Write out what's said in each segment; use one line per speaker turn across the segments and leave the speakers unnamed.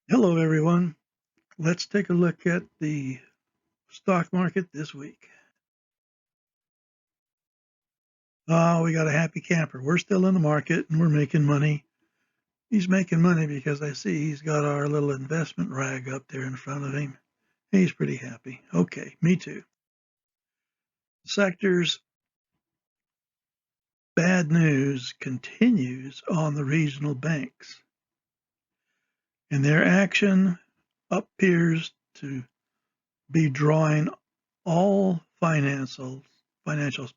Hello, everyone. Let's take a look at the stock market this week. We got a happy camper. We're still in the market and we're making money. He's making money because I see he's got our little investment rag up there in front of him. He's pretty happy. Okay, me too. Sectors, bad news continues on the regional banks, and their action appears to be drawing all financials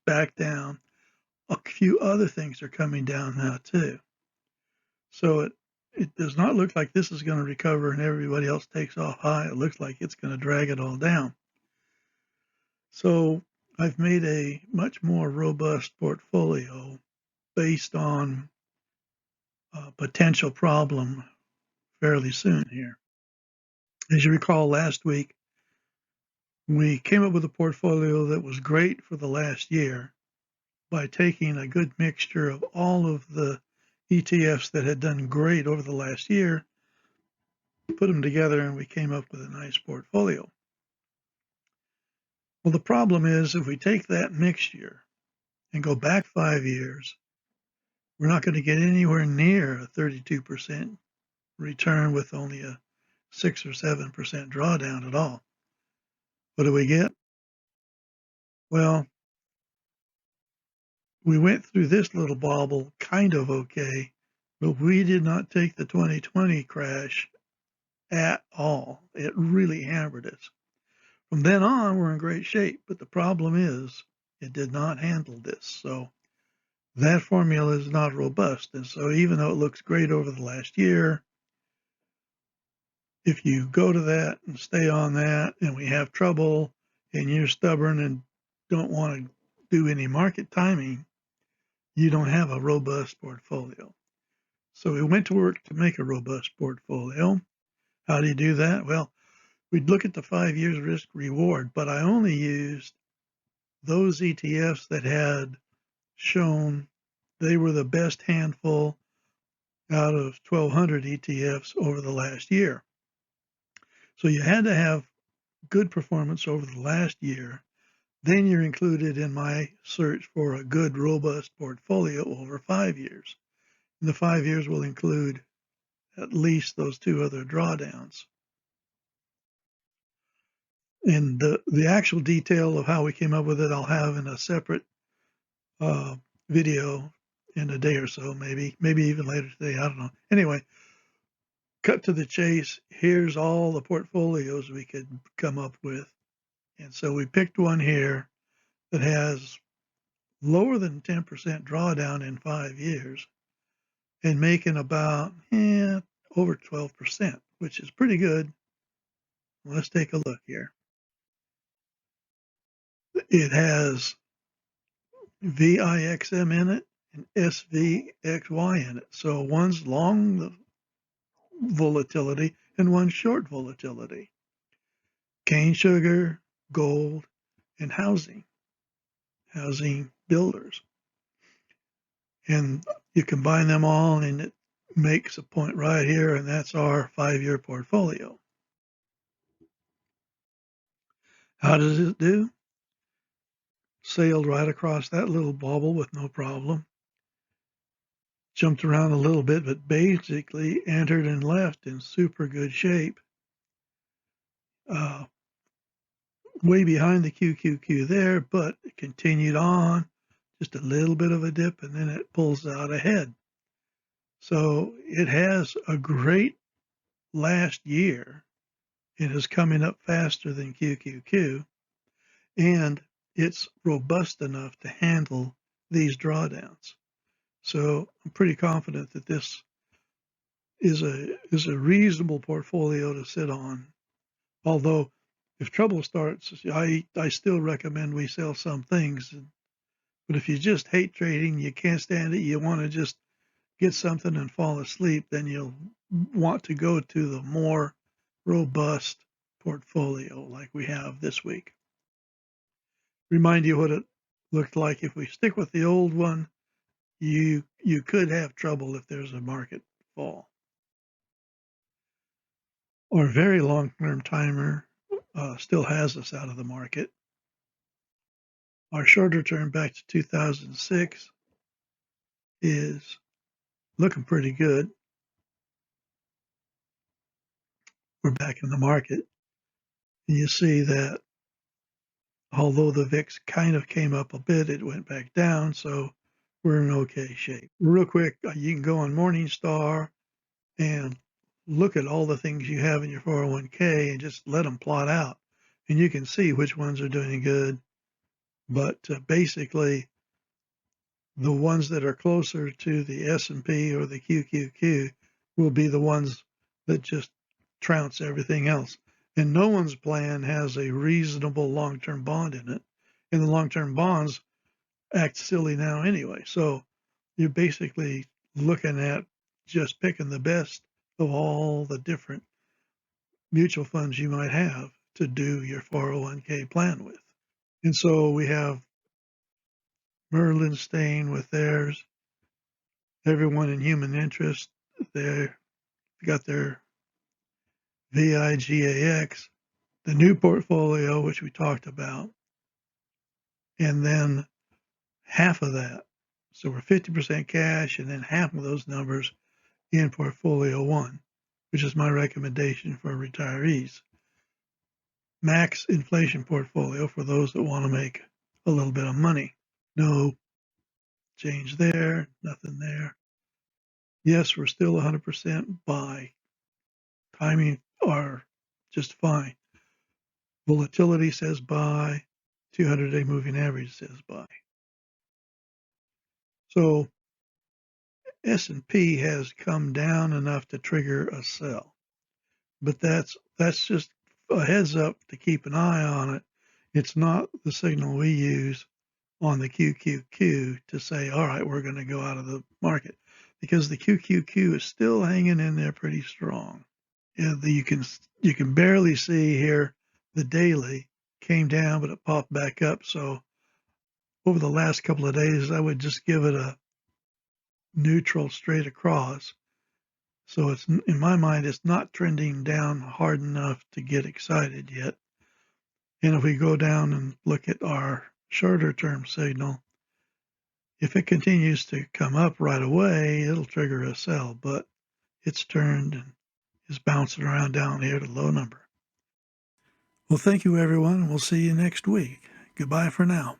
back down. A few other things are coming down now too. So it does not look like this is going to recover and everybody else takes off high. It looks like it's going to drag it all down. So I've made a much more robust portfolio based on a potential problem fairly soon here. As you recall, last week we came up with a portfolio that was great for the last year by taking a good mixture of all of the ETFs that had done great over the last year, put them together, and we came up with a nice portfolio. Well, the problem is if we take that mixture and go back 5 years, we're not going to get anywhere near a 32% return with only a 6 or 7% drawdown at all. What do we get? Well, we went through this little bobble kind of okay, but we did not take the 2020 crash at all. It really hammered us. From then on, we're in great shape, but the problem is it did not handle this. So that formula is not robust. And so even though it looks great over the last year, if you go to that and stay on that and we have trouble and you're stubborn and don't want to do any market timing, you don't have a robust portfolio. So we went to work to make a robust portfolio. How do you do that? Well, we'd look at the 5 years risk reward, but I only used those ETFs that had shown they were the best handful out of 1,200 ETFs over the last year. So you had to have good performance over the last year. Then you're included in my search for a good, robust portfolio over 5 years. And the 5 years will include at least those two other drawdowns. And the actual detail of how we came up with it, I'll have in a separate video in a day or so, maybe even later today. I don't know. Anyway, cut to the chase. Here's all the portfolios we could come up with. And so we picked one here that has lower than 10% drawdown in 5 years and making about over 12%, which is pretty good. Let's take a look here. It has VIXM in it and SVXY in it. So one's long volatility and one's short volatility. Cane sugar, gold, and housing builders. And you combine them all and it makes a point right here, and that's our 5-year portfolio. How does it do? Sailed right across that little bubble with no problem. Jumped around a little bit, but basically entered and left in super good shape. Way behind the QQQ there, but it continued on, just a little bit of a dip, and then it pulls out ahead. So it has a great last year. It is coming up faster than QQQ, and it's robust enough to handle these drawdowns. So I'm pretty confident that this is a reasonable portfolio to sit on. Although if trouble starts, I still recommend we sell some things. But if you just hate trading, you can't stand it, you want to just get something and fall asleep, then you'll want to go to the more robust portfolio like we have this week. Remind you what it looked like. If we stick with the old one, you could have trouble if there's a market fall. Our very long-term timer still has us out of the market. Our shorter term back to 2006 is looking pretty good. We're back in the market. And you see that although the VIX kind of came up a bit, it went back down. So we're in okay shape. Real quick, you can go on Morningstar and look at all the things you have in your 401k and just let them plot out. And you can see which ones are doing good. But basically, the ones that are closer to the S&P or the QQQ will be the ones that just trounce everything else. And no one's plan has a reasonable long-term bond in it. And the long-term bonds act silly now anyway. So you're basically looking at just picking the best of all the different mutual funds you might have to do your 401k plan with. And so we have Merlin staying with theirs, everyone in human interest, they got their VIGAX, the new portfolio, which we talked about, and then half of that. So we're 50% cash, and then half of those numbers in portfolio one, which is my recommendation for retirees. Max inflation portfolio for those that want to make a little bit of money. No change there, nothing there. Yes, we're still 100% buy. Timing are just fine. Volatility says buy. 200-day moving average says buy. So S&P has come down enough to trigger a sell, but that's just a heads up to keep an eye on it. It's not the signal we use on the QQQ to say, all right, we're going to go out of the market, because the QQQ is still hanging in there pretty strong. You can barely see here the daily came down, but it popped back up. So over the last couple of days, I would just give it a neutral straight across. So it's, in my mind, it's not trending down hard enough to get excited yet. And if we go down and look at our shorter term signal, if it continues to come up right away, it'll trigger a sell, but it's turned and is bouncing around down here at a low number. Well, thank you, everyone. We'll see you next week. Goodbye for now.